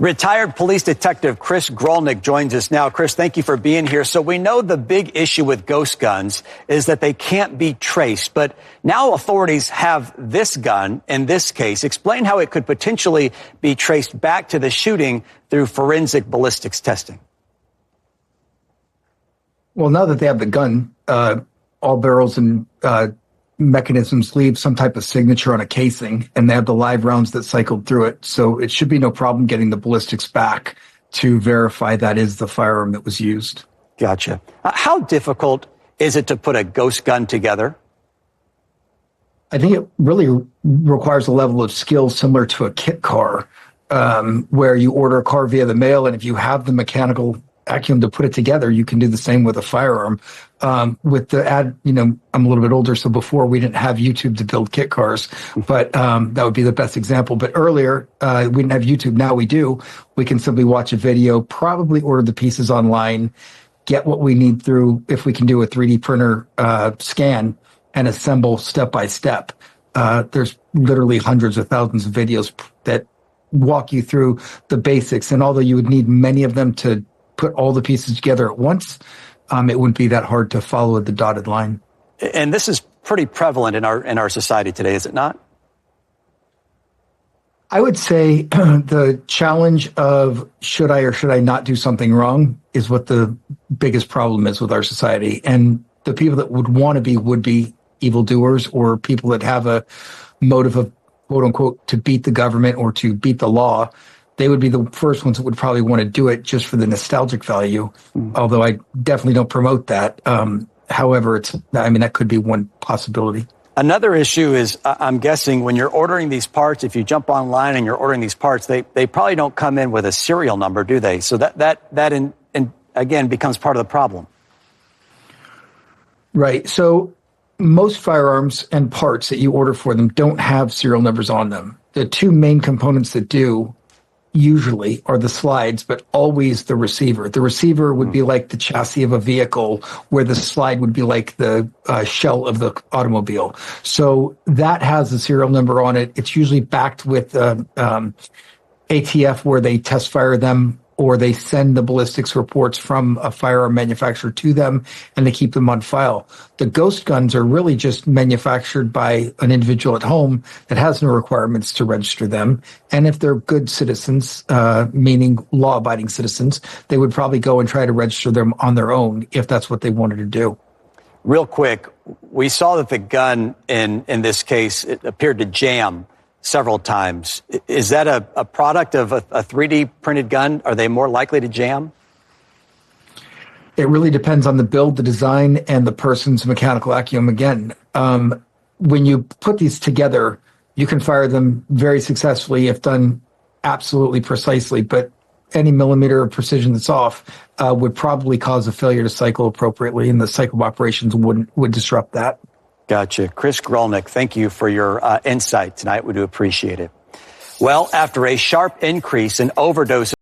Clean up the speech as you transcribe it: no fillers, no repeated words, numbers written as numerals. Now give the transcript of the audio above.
Retired police detective Chris Grollnek joins us now. Chris, thank you for being here. So we know the big issue with ghost guns is that they can't be traced. But now authorities have this gun in this case. Explain how it could potentially be traced back to the shooting through forensic ballistics testing. Well, now that they have the gun, all barrels and mechanisms leave some type of signature on a casing, and they have the live rounds that cycled through it. So it should be no problem getting the ballistics back to verify that is the firearm that was used. Gotcha. How difficult is it to put a ghost gun together? I think it really requires a level of skill similar to a kit car, where you order a car via the mail, and if you have the mechanical acumen to put it together, you can do the same with a firearm. With the I'm a little bit older, so before we didn't have YouTube to build kit cars, but that would be the best example. But earlier, we didn't have YouTube. Now we do. We can simply watch a video, probably order the pieces online, get what we need through, if we can do a 3D printer scan, and assemble step by step. There's literally hundreds of thousands of videos that walk you through the basics. And although you would need many of them to put all the pieces together at once, it wouldn't be that hard to follow the dotted line. And this is pretty prevalent in our society today, is it not? I would say the challenge of should I or should I not do something wrong is what the biggest problem is with our society. And the people that would want to be would-be evildoers, or people that have a motive of, quote unquote, to beat the government or to beat the law. They would be the first ones that would probably want to do it just for the nostalgic value, although I definitely don't promote that. However, that could be one possibility. Another issue is, I'm guessing when you're ordering these parts, if you jump online and you're ordering these parts, they probably don't come in with a serial number, do they? So that again becomes part of the problem. Right. So most firearms and parts that you order for them don't have serial numbers on them. The two main components that do usually are the slides, but always the receiver. The receiver would be like the chassis of a vehicle, where the slide would be like the shell of the automobile. So that has a serial number on it. It's usually backed with ATF, where they test fire them, or they send the ballistics reports from a firearm manufacturer to them, and they keep them on file. The ghost guns are really just manufactured by an individual at home that has no requirements to register them. And if they're good citizens, meaning law-abiding citizens, they would probably go and try to register them on their own if that's what they wanted to do. Real quick, we saw that the gun in this case, it appeared to jam several times. Is that a product of a 3D printed gun? Are they more likely to jam? It really depends on the build, the design, and the person's mechanical acumen. Again, when you put these together, you can fire them very successfully if done absolutely precisely, but any millimeter of precision that's off would probably cause a failure to cycle appropriately, and the cycle of operations would disrupt that. Gotcha. Chris Grollnek, thank you for your insight tonight. We do appreciate it. Well, after a sharp increase in overdoses